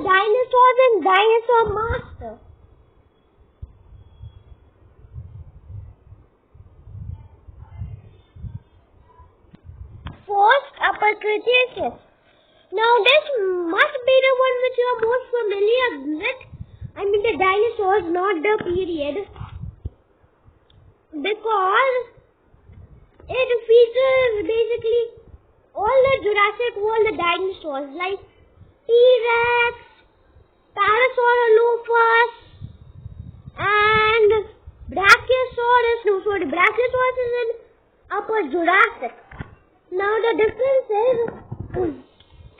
dinosaurs and dinosaur master. First, Upper Cretaceous. Now this must be the one which you are most familiar with. I mean the dinosaurs, not the period. Because it features basically all the Jurassic World dinosaurs like T-Rex, Parasaurolophus and Brachiosaurus. No, sorry, Brachiosaurus is in Upper Jurassic. Now the difference is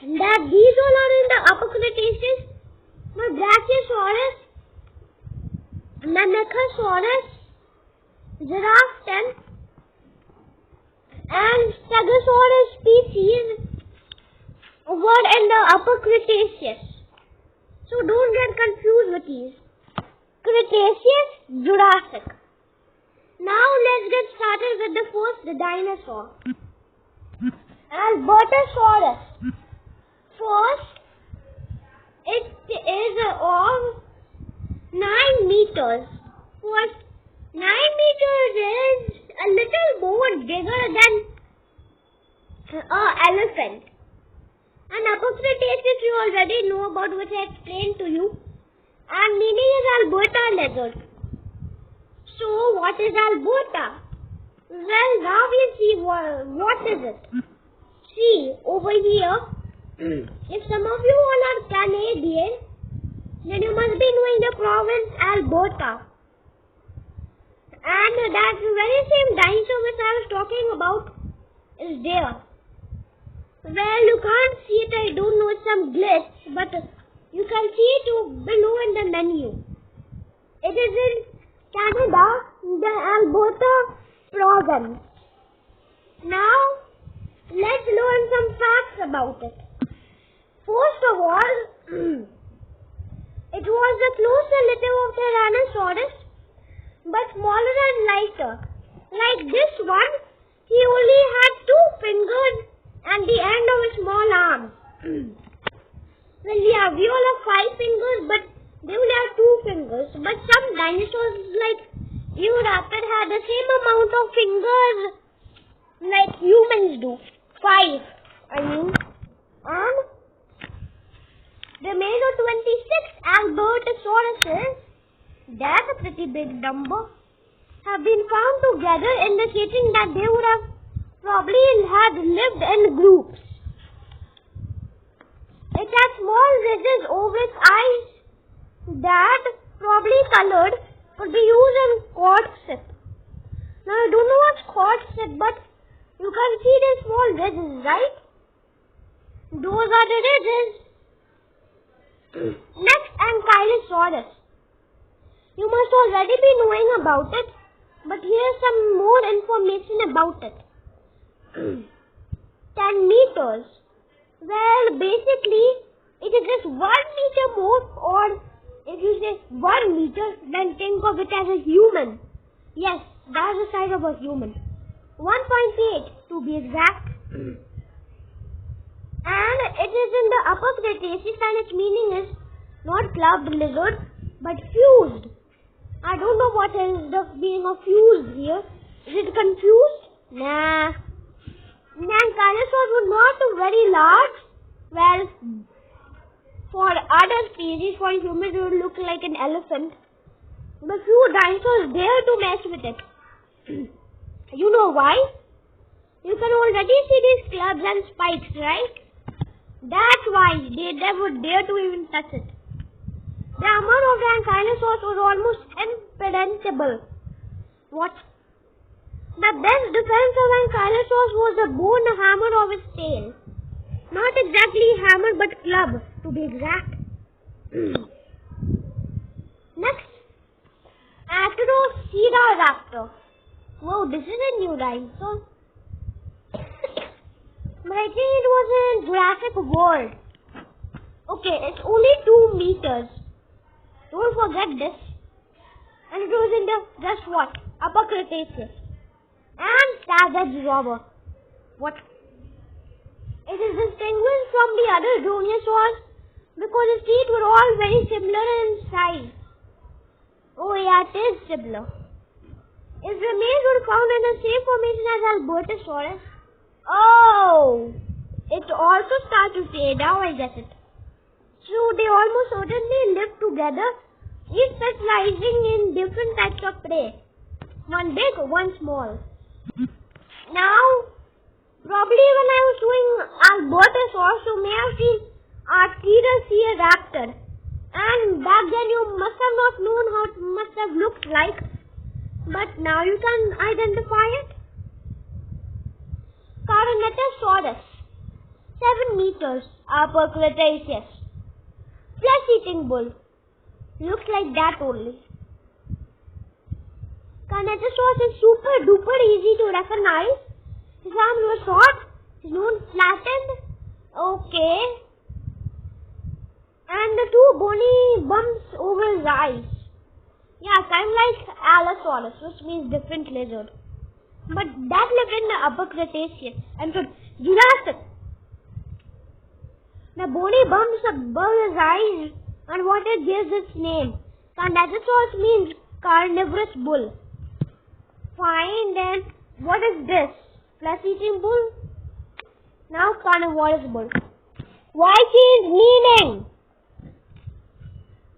that these all are in the Upper Cretaceous, but Brachiosaurus, Mamenchosaurus, Giraffe and Stegosaurus species were in the Upper Cretaceous. So don't get confused with these. Cretaceous, Jurassic. Now let's get started with the first dinosaur. Albertosaurus. First, it is of 9 meters. First, 9 meters is a little more bigger than an elephant. And Upper Cretaceous you already know about, which I explained to you. And meaning is Alberta lizard. So what is Alberta? Well, now we see what is it. See, over here, if some of you all are Canadian, then you must be knowing the province Alberta. And that very same dinosaur which I was talking about is there. Well, you can't see it, I don't know, it's some glitch, but you can see it below in the menu. It is in Canada, the Alberta province. Now, let's learn some facts about it. First of all, it was the close relative of Tyrannosaurus, but smaller and lighter. Like this one, he only had 2 fingers and the end of a small arm. Well, yeah, we all have 5 fingers, but they only have 2 fingers. But some dinosaurs like Euraptor had the same amount of fingers like humans do. 5, I mean. And the remainder 26 Albertosauruses, that's a pretty big number, have been found together, indicating that they would have probably had lived in groups. It has small ridges over its eyes that, probably colored, could be used in courtship. Now I don't know what's courtship, but you can see the small ridges, right? Those are the ridges. Next, Ankylosaurus. You must already be knowing about it, but here's some more information about it. 10 meters. Well, basically, it is just 1 meter more, or if you say 1 meter, then think of it as a human. Yes, that's the size of a human. 1.8 to be exact. And it is in the Upper Cretaceous, and its meaning is not clubbed lizard, but fused. I don't know what is the meaning of fused here. Is it confused? Nah. Dinosaurs were not very large. Well, for other species, for humans, it would look like an elephant. But few dinosaurs dare to mess with it. You know why? You can already see these clubs and spikes, right? That's why they never dare to even touch it. The armor of the Ankylosaurus was almost impenetrable. What? The best defense of Ankylosaurus was the bone hammer of its tail. Not exactly hammer, but club, to be exact. Next, Atrociraptor. Whoa, this is a new dinosaur. But I think it was in Jurassic World. Okay, it's only 2 meters. Don't forget this. And it was in the, just what? Upper Cretaceous. And Savage Robber. What? It is distinguished from the other dinosaurs Because its teeth were all very similar in size. Oh yeah, it is similar. Its remains were found in the same formation as Albertosaurus. Oh! It also started to fade. Now I get it. So they almost certainly lived together, each specializing in different types of prey. One big, one small. Now, probably when I was doing Albertosaurus, you may have seen Archaeopteryx, and back then you must have not known how it must have looked like, but now you can identify it. Cretaceous, 7 meters, upper Cretaceous. Flesh-eating bull. Looks like that only. Dinosaurs is super duper easy to recognize. His arms were short, his nose flattened. Okay. And the 2 bony bumps over his eyes. Yeah, kind of like Allosaurus, which means different lizard. But that lived in the upper Cretaceous and so Jurassic. The bony bumps above his eyes and what it gives its name. Dinosaurs means carnivorous bull. Fine, then what is this? Flesh-eating bull? Now carnivorous bull. Why change meaning?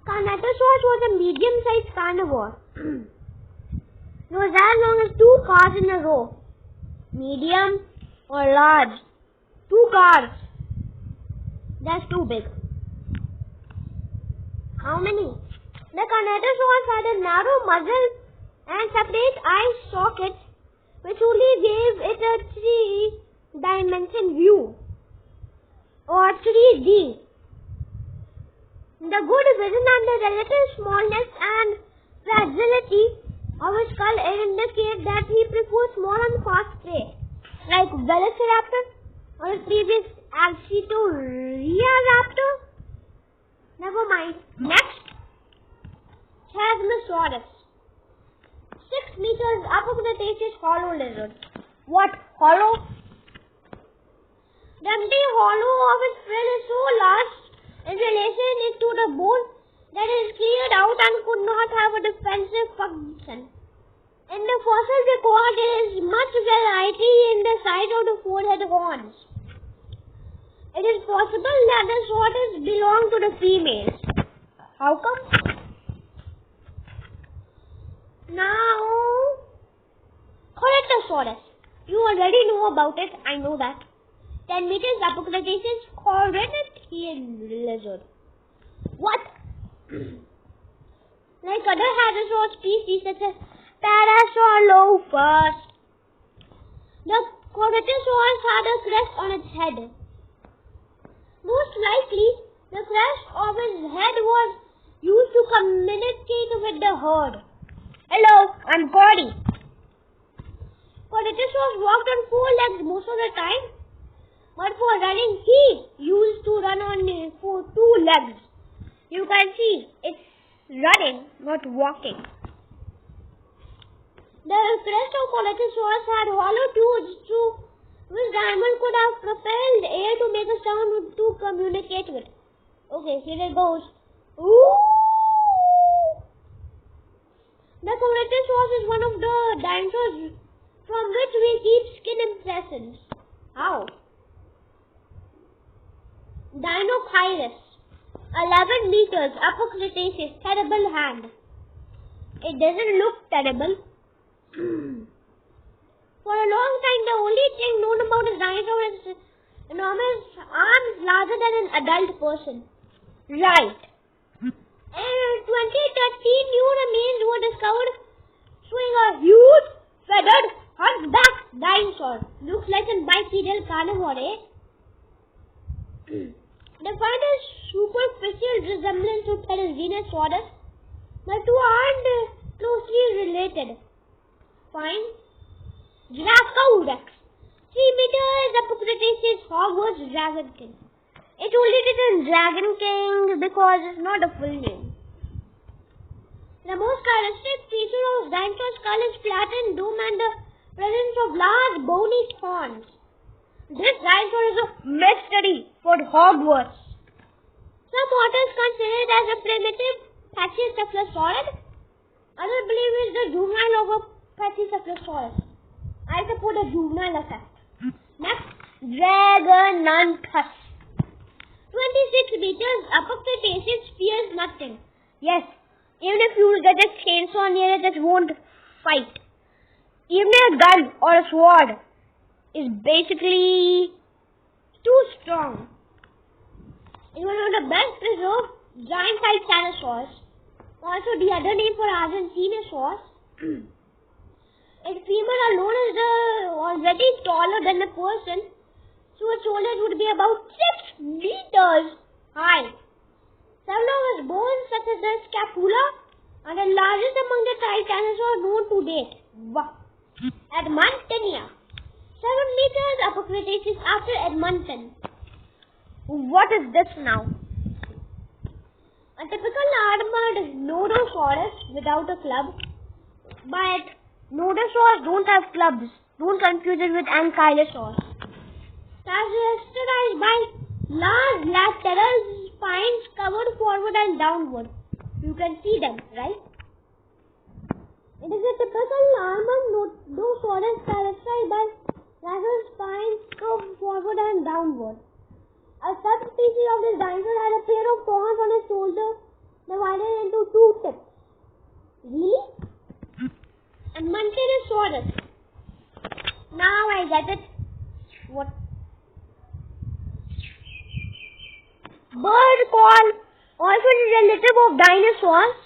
Cretaceous was a medium-sized carnivore. It was as long as 2 cars in a row. Medium or large? 2 cars. That's too big. How many? The Cretaceous had a narrow muzzle and separate eye sockets, which only gave it a 3-dimension view, or 3D. The good vision and the relative smallness and fragility of his skull indicate that he prefers small and fast prey, like Velociraptor or his previous Alcitoria-raptor. Never mind. Next, Chasmosaurus. 6 meters upper Cretaceous hollow lizard. What? Hollow? The empty hollow of its frill is so large in relation to the bone that it is cleared out and could not have a defensive function. In the fossil record, there is much variety in the size of the forehead horns. It is possible that the tortoise belong to the females. How come? Now, Cretaceous. You already know about it. I know that. 10 meters upper Cretaceous Cretaceous lizard. What? Like other hadrosaur species such as Parasaurolophus, the Cretaceous had a crest on its head. Most likely, the crest of his head was used to communicate with the herd. Hello, I'm Cody. Cretaceous walked on 4 legs most of the time, but for running, he used to run on 2 legs. You can see, it's running, not walking. The crest of Cretaceous had hollow tubes through which the animal could have propelled air to make a sound to communicate with. Okay, here it goes. Ooh! The Cretaceous is one of the dinosaurs from which we keep skin impressions. How? Dinosaurs. 11 meters, upper Cretaceous, terrible hand. It doesn't look terrible. For a long time, the only thing known about this dinosaur is enormous arms larger than an adult person. Right. In 2013, new remains were discovered showing a huge, feathered, hunchback dinosaur. Looks like a bipedal carnivore, eh? They find a superficial resemblance to Dinosaurus, but two aren't closely related. Fine. Dinosaur. 3 meters upper Cretaceous Hogwarts Dragon King. It only written Dragon King because it's not a full name. The most characteristic feature of dinosaur skull is flattened dome and the presence of large bony horns. This dinosaur is a mystery for Hogwarts. So Some authors consider it as a primitive Pachycephalosaurid. Others believe it is the juvenile of a Pachycephalosaurid. I support the juvenile effect. Next, Dragonanthus. 26 meters, upper Cretaceous, fears nothing. Yes, even if you get a chainsaw near it, it won't fight. Even a gun or a sword is basically too strong. It was one of the best preserved giant-sized dinosaurs. Also, the other name for Argentinosaurus. Its femur alone is already taller than a person, so its shoulders would be about 6 meters high. Several of its bones, such as the scapula, are the largest among the titanosaurs known to date. Edmontonia. 7 meters, upper Cretaceous after Edmonton. What is this now? A typical armored Nodosaurus without a club. But Nodosaurs don't have clubs. Don't confuse it with Ankylosaurs. Characterized by large lateral spines covered forward and downward. You can see them, right? It is a typical armored Nodosaurus characterized by lateral spines curved forward and downward. A subspecies of this dinosaur had a pair of horns on its shoulder divided into 2 tips. Really? And Montanosaurus. Now I get it. What? Bird call, also a relative of dinosaurs.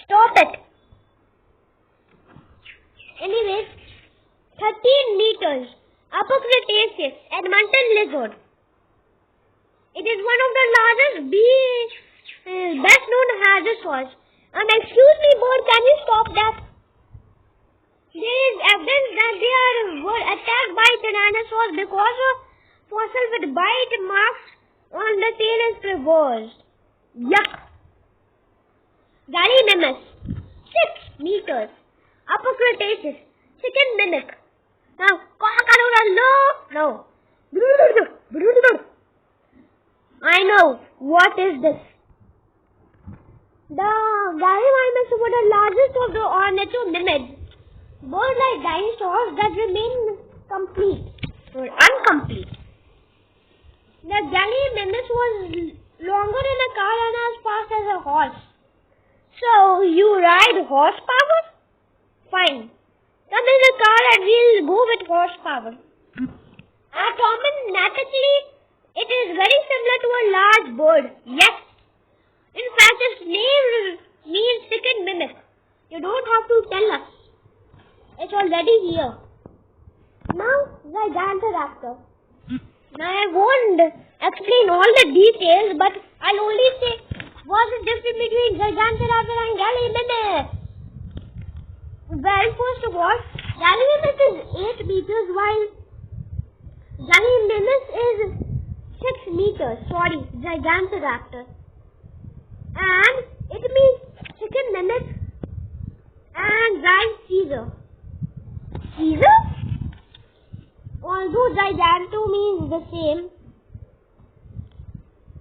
Stop it. Anyways, 13 meters. Upper Cretaceous, Edmonton lizard. It is one of the largest best known hadrosaurs. Excuse me, bird, can you stop that? There is evidence that they were attacked by tyrannosaurs because a fossil with bite marks on the tail is preserved. Yuck! Gallimimus, 6 meters. Upper Cretaceous, chicken mimic. Now, no. I know. What is this? The Gallimimus were the largest of the ornithomimids. Bird-like dinosaurs that remain complete or incomplete. The Gallimimus was longer than a car and as fast as a horse. So, you ride horsepower? Fine. Come in a car and we'll go with horsepower. Anatomically, it is very similar to a large bird. Yes. In fact, its name means chicken mimic. You don't have to tell us. It's already here. Now, Gigantoraptor. Now, I won't explain all the details, but I'll only say what's the difference between Gigantoraptor and Gallimimus. Well, first of all, Gallimimus is 8 meters while Gallimimus is 6 meters. Sorry, Gigantoraptor. And it means chicken mimic and giant Caesar. Caesar? Although Giganto means the same,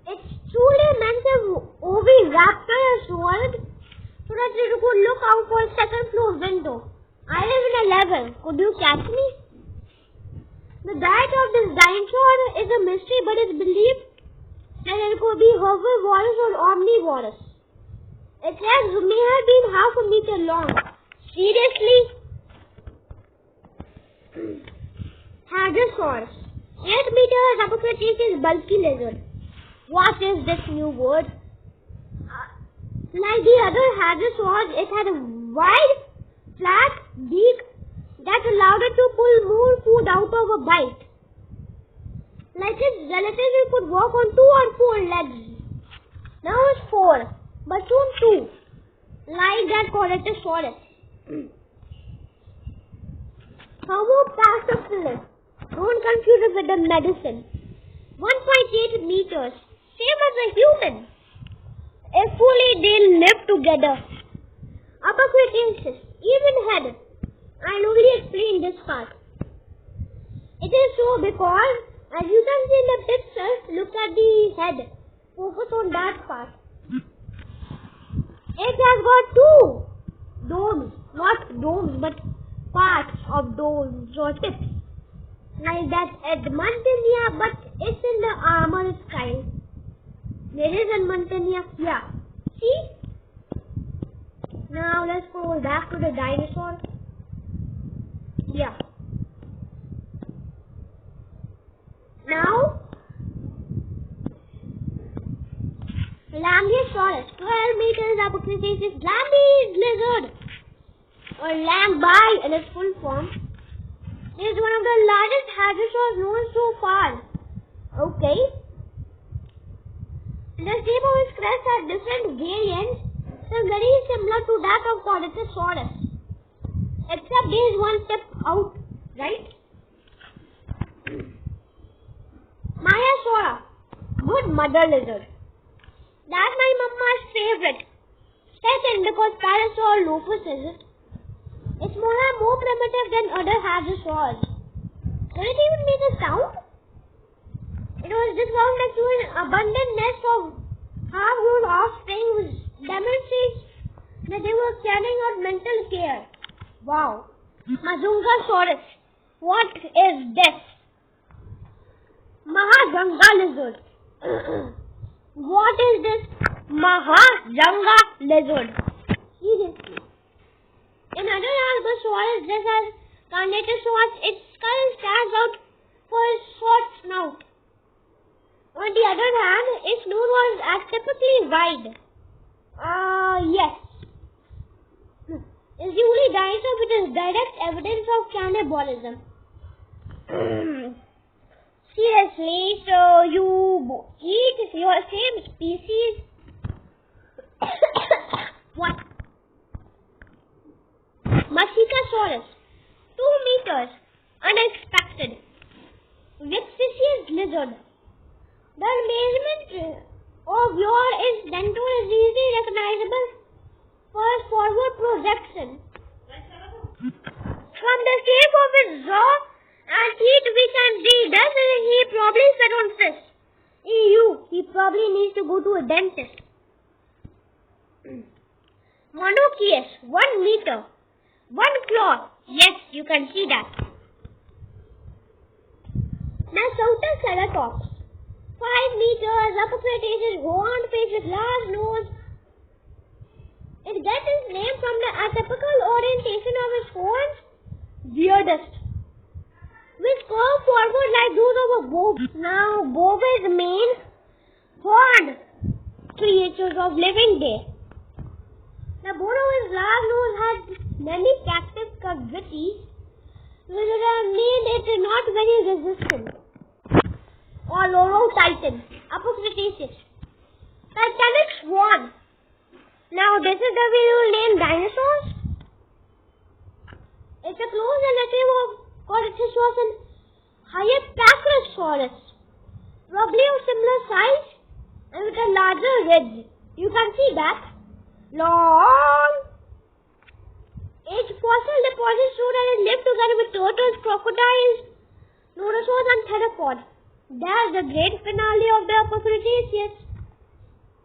it's truly a massive oviraptor so that you could look out for a second floor window. I live in a level. Could you catch me? The diet of this dinosaur is a mystery, but it's believed that it could be herbivorous or omnivorous. Its legs may have been half a meter long. Seriously? Hadrosaurus. 8 meters, upper Cretaceous, bulky lizard. What is this new word? Like the other hadrosaurs, it had a wide, flat beak that allowed it to pull more food out of a bite. Like its relatives, it could walk on 2 or 4 legs. Now it's 4, but soon 2. Like that Cretaceous. Homopachycephallus. Don't confuse it with the medicine. 1.8 meters. Same as a human. If fully they live together. Upper Cretaceous. Even head. I'll only explain this part. It is so because, as you can see in the picture, look at the head. Focus on that part. It has got two domes, not domes, but parts of domes or tips. Like that Edmontonia, but it's in the armor style. There is Edmontonia, yeah. See? Now let's go back to the dinosaur. Yeah. Now, Langiosaurus, 12 meters up, Cretaceous Lambe's lizard, or Langby in its full form, is one of the largest hadrosaurs known so far. Okay. The shape of its crest has different variants, so very similar to that of Cretaceous, except there is one tip out, right? Maiasaura, good mother lizard. That's my mama's favorite. Second, because Parasaurolophus is it. It's more primitive than other hadrosaurs. Could it even make a sound? It was found next to an abundant nest of half-grown offspring, which demonstrates that they were carrying out mental care. Wow. Mazungasaurus. What is this? Mahajanga lizard. What is this Mahajanga lizard? Seriously. In other Algosaurus, just as Carnotaurus, its skull stands out for its short snout. On the other hand, its nose was atypically wide. Yes. It's the only dinosaur which is direct evidence of cannibalism. Seriously, so you eat your same species? What? Masicasaurus, 2 meters, unexpected. Cretaceous lizard. The measurement of your denture is easily recognizable for its forward projection. From the shape of its jaw and teeth we can see that he probably fed on fish. He probably needs to go to a dentist. Monoceus, 1 meter, 1 claw. Yes, you can see that. Nasautoceratops, 5 meters, upper Cretaceous, horned face with large nose. It gets its name from the atypical orientation of its horns, weirdest, which curve forward like those of a bow. Now, bow is the main horned creatures of living day. The bone of his large nose had many captive cavities, which have made it not very resistant. Or Lorotitan, upper Cretaceous. Titanic swan. Now, this is the way you will name dinosaurs. It's a close relative of Cretaceous and Hypacrosaurus, probably of similar size and with a larger ridge. You can see that. Long. Its fossil deposits show that it lived together with turtles, crocodiles, dinosaurs and theropods. That's the great finale of the Upper Cretaceous.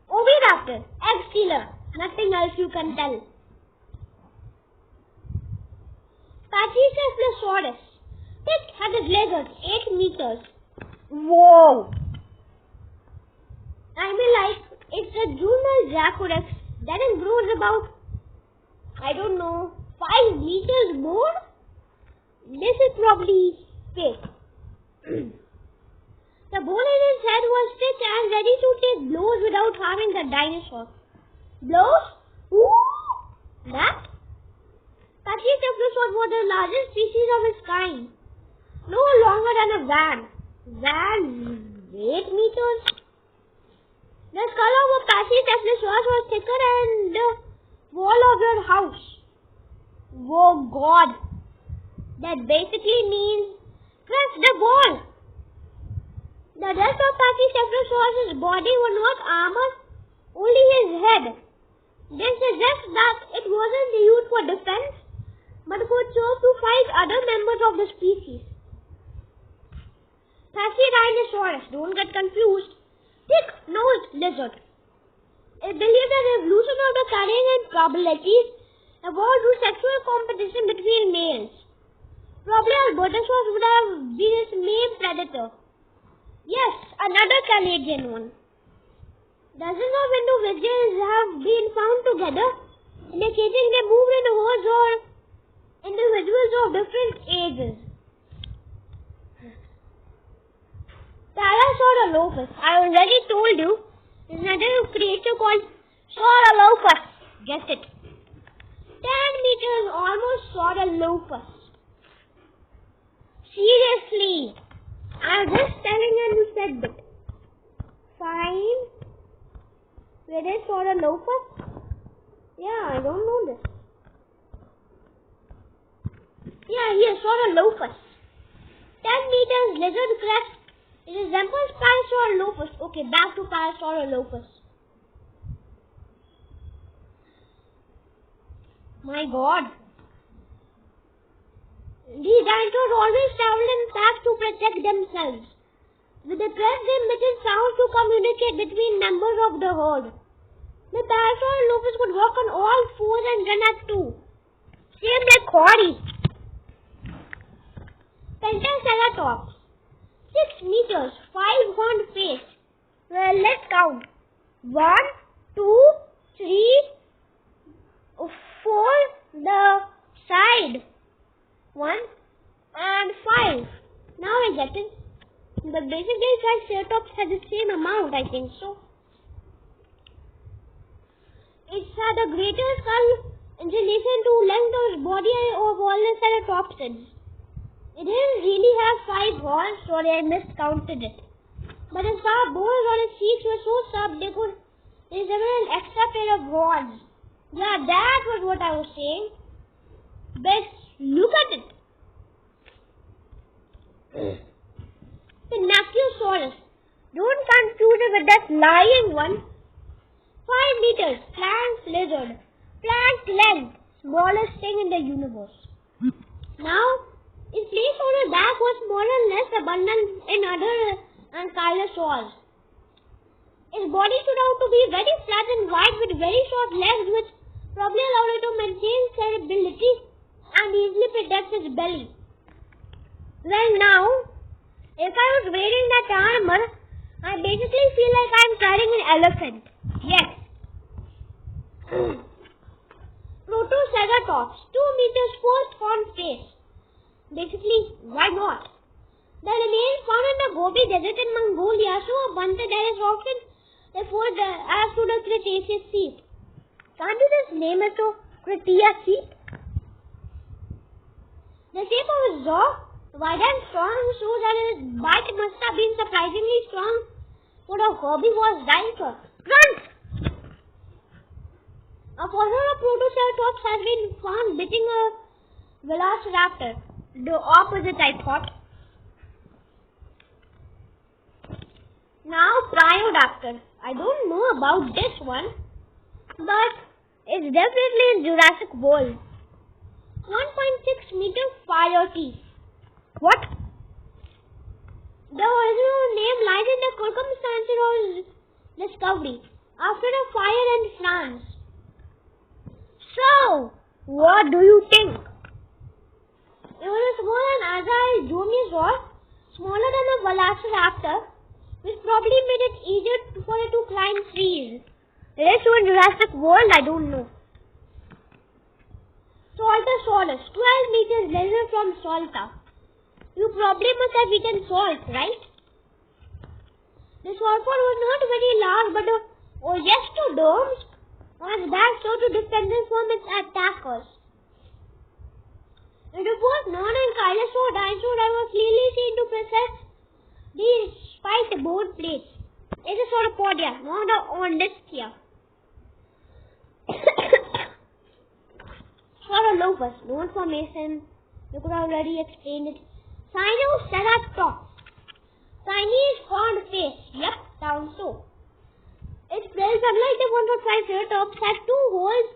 Oviraptor, egg stealer. Nothing else you can tell. Pachycephalosaurus, thick-headed lizard, 8 meters. Whoa! I mean, like, it's a juvenile Jacorex. Then it grows about, 5 meters more? This is probably fake. The bone in his head was thick and ready to take blows without harming the dinosaur. Blows? Ooh! That? Pachycephalosaurus was the largest species of its kind. No longer than a van. Van? 8 meters? The skull of a Pachycephalosaurus was thicker than the wall of your house. Oh God! That basically means press the wall. The rest of Pachycephalosaurus' body was not armor, only his head. This suggests that it wasn't used for defense, but could serve to fight other members of the species. Pachyrhinosaurus, don't get confused. Thick lizard. It believed that the evolution of the carrying and probabilities evolved through sexual competition between males. Probably Albertosaurus would have been its main predator. Yes, another Canadian one. Dozens of individuals have been found together, indicating they moved in herds or individuals of different ages. Parasaurolophus. I already told you, there's another creature called Saurolophus. Guess it. 10 meters, almost Saurolophus. Seriously. I'm just telling you, you said that. Fine. Where is Saurolophus? Yeah, I don't know this. Yeah, here, Saurolophus. 10 meters, lizard crest. It resembles Parasaurolophus. Okay, back to Parasaurolophus. My God. These dinosaurs always travel in packs to protect themselves. With the crest, they emitted sounds to communicate between members of the herd. The Parasaurolophus could walk on all fours and run at two. Same like Cory. Pentaceratops. 6 meters, 5-horned face. Well, let's count. 1, 2, 3, 4, the side. 1 and 5. Now I get it. But basically, Triceratops has the same amount, I think so. It had a greater skull in relation to length of body of all the ceratopsids. It didn't really have 5 horns, sorry I miscounted it. But its sharp bones on its cheeks were so sharp they could resemble an extra pair of horns. Yeah, that was what I was saying. But look at it. Pinacosaurus. Don't confuse it with that lying one. 5 meters, plant lizard. Plant length, smallest thing in the universe. Now, its place on the back was smaller and less abundant in other ankylosaurs. Its body turned out to be very flat and wide with very short legs, which probably allowed it to maintain stability and easily protect its belly. Well, now, if I was wearing that armor, I basically feel like I'm carrying an elephant. Yes. Protoceratops, 2 meters, 4-horned face. Basically, why not? The remains found in the Gobi Desert in Mongolia so abundant that is often referred as to the Cretaceous sheep. Can't you just name it to Cretaceous sheep? The shape of his jaw, wide and strong, shows that his bite must have been surprisingly strong for a herbivore dinosaur. Run! A fossil of Protoceratops has been found biting a velociraptor. The opposite, I thought. Now, Pryodactyl. I don't know about this one, but it's definitely in Jurassic World. 1.6 meter fire teeth. What? The original name lies in the circumstances of its discovery after a fire in France. So, what do you think? It was a small and agile dinosaur, smaller than a velociraptor, which probably made it easier for it to climb trees. Rest in Jurassic World, I don't know. Saltosaurus, 12 meters lizard from Salta. You probably must have eaten salt, right? The sauropod was not very large, but the osteoderms on its back showed to defend it from its attackers. It was non-ankylosaur dinosaur that was clearly seen to possess these spiked bone plates. It's a sauropodia, not on this here. Saurolophus, no information. You could already explain it. Dinoceratops. Chinese horned face. Yep, down so. Its bills, unlike the one for Triceratops, had 2 holes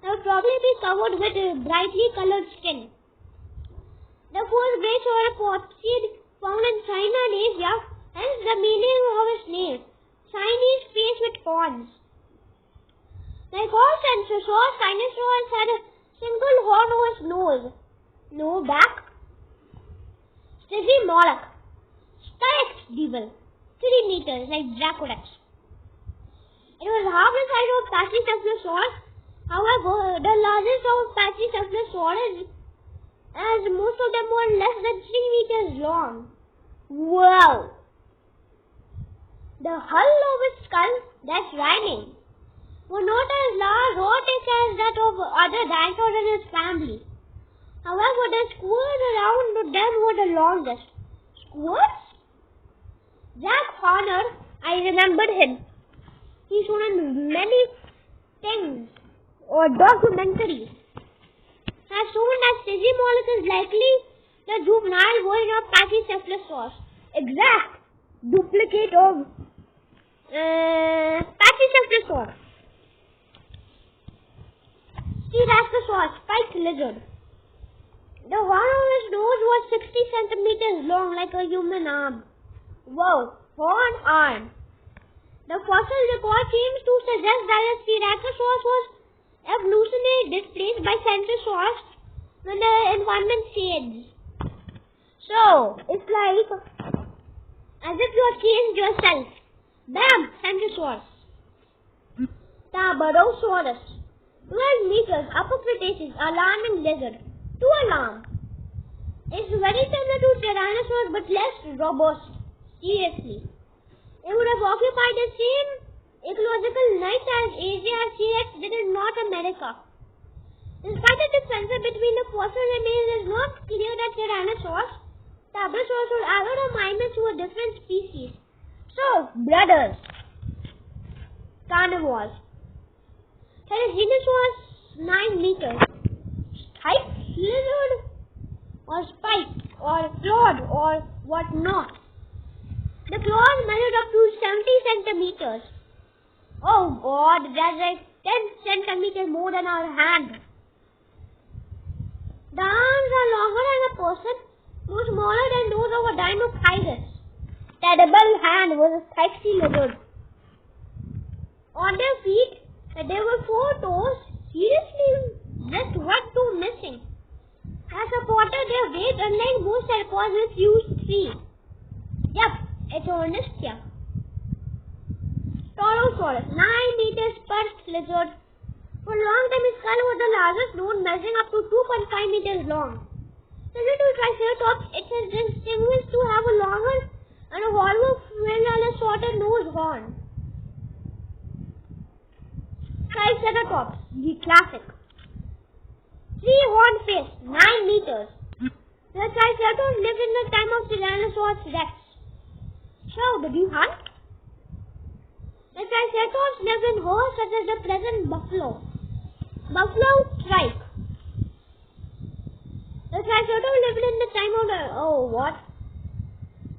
that would probably be covered with a brightly colored skin. The first great sauropod found in China and Asia, hence the meaning of its name. Chinese face with spawns. Like all dinosaurs, dinosaurs had a single horn on its nose. No back. Stizzy Moloch. Styx Devil. 3 meters like Dracodex. It was half the size of Pachycephalosaurus. However, the largest of Pachycephalosaurus, as most of them were less than 3 meters long. Wow! The hull of its skull, that's rhyming, were not as large or thick as that of other dinosaurs in its family. However, the squares around them were the longest. Squares? Jack Horner, I remembered him. He's shown in many things or documentaries. Has shown that Stizzy Moloch is likely the juvenile version of Pachycephalosaurus. Exact duplicate of Pachycephalosaurus. Cretaceous spiked lizard. The horn of his nose was 60 centimeters long, like a human arm. Wow, horn arm. The fossil record seems to suggest that the Cretaceous was evolutionarily displaced by Centrosaurus when the environment changed. So, it's like as if you have changed yourself. Bam! Centrosaurus. Tarbosaurus. 12 meters, Upper Cretaceous, alarming lizard. 2 alarm. It's very similar to Tyrannosaurus but less robust. Seriously. It would have occupied the same ecological niche as Asia as T-Rex did in North America. Despite the difference between the fossil remains, it is not clear that Tyrannosaurus, Tarbosaurus or Avromymus were different species. So, brothers, carnivores. Dinosaurs 9 meters. Spiked lizard or spiked or clawed or what not. The claws measured up to 70 centimeters. Oh God, that's like 10 centimeters more than our hand. The arms are longer than a person, more smaller than those of a Dinosaurus. Terrible hand was a spiky lizard. On their feet, there were 4 toes. Seriously, just 1 toe missing. As supported their weight, unlike most theropods which used 3. Yep, it's honest here. Torosaurus, 9 meters per lizard. For a long time, his skull was the largest known, measuring up to 2.5 meters long. Similar to Triceratops, it is distinguished to have a longer and a hollow frill and a shorter nose horn. Triceratops, the classic. 3-horned face, 9 meters. The Triceratops lived in the time of Tyrannosaurus Rex. So, did you hunt? The Triceratops lived in herds such as the present buffalo. Buffalo trike. The Triceratops lived in the time of the... Oh, what?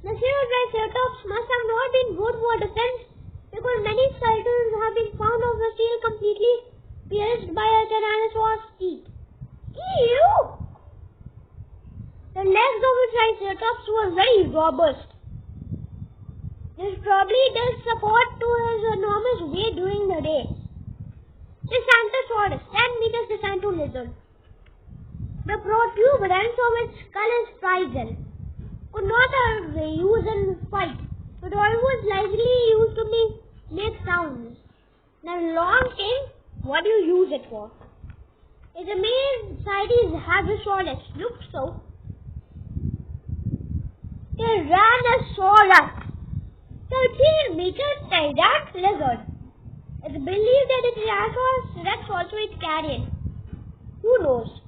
The Triceratops must have not been good for defense because many skeletons have been found of the steel completely pierced by a Tyrannosaurus teeth. Ew! The legs of the Triceratops were very robust. This probably does support to his enormous weight during the day. Dinosaur, 10 meters Dinosaur lizard. The protuberance of its skull is fragile. Could not have used in fight, but always likely used to make sounds. The long tail, what do you use it for? Its main side is Hadrosaurus. Looks so. Tyrannosaurus. 13-meter Tyrannosaurus lizard. It's believed that the Tyrannosaurus Rex also ate carrion. Who knows?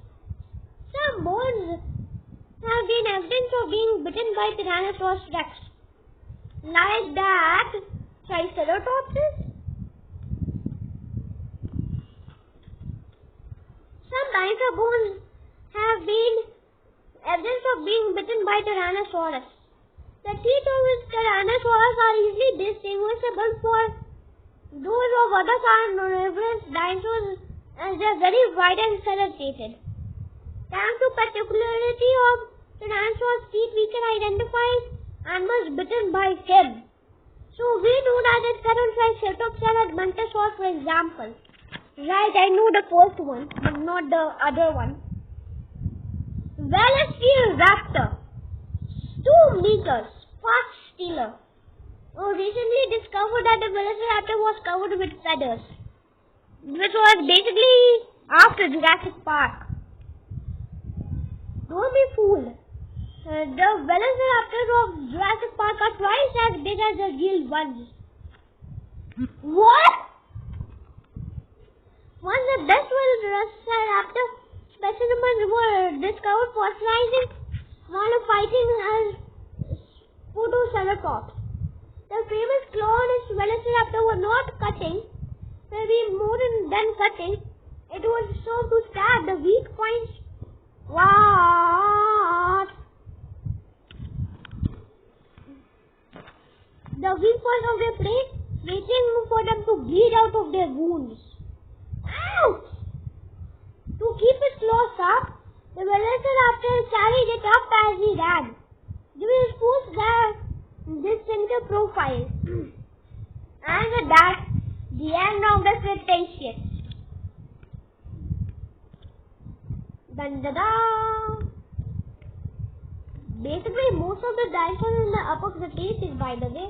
Some bones have been evidence of being bitten by Tyrannosaurus Rex. Like that Triceratops is. Some dinosaur bones have been evidence of being bitten by Tyrannosaurus. The teeth of its Tyrannosaurus are easily distinguishable for those of other carnivorous dinosaurs as they are very wide and serrated. Thanks to particularity of Tyrannosaurus teeth, we can identify animals bitten by him. So we know that it cannot fly Ceratops and Dinosaur, for example. Right, I know the first one, but not the other one. Velociraptor, 2 meters, fast stealer. Recently discovered that the Velociraptor was covered with feathers, which was basically after Jurassic Park. Don't be fooled. The Velociraptors of Jurassic Park are twice as big as the real ones. What? Once the best Velociraptor specimens were discovered fossilizing while fighting as Protoceratops. The famous clawless Velociraptor was not cutting, maybe more than cutting. It was served to stab the weak points. What? The weak points of their prey, waiting for them to bleed out of their wounds. Ouch! To keep his claws sharp, the Velociraptor carried it up as he ran, giving his force this center profile. And with that, the end of the Cretaceous. Dun da da! Basically, most of the dinosaurs in the Upper Cretaceous, by the way,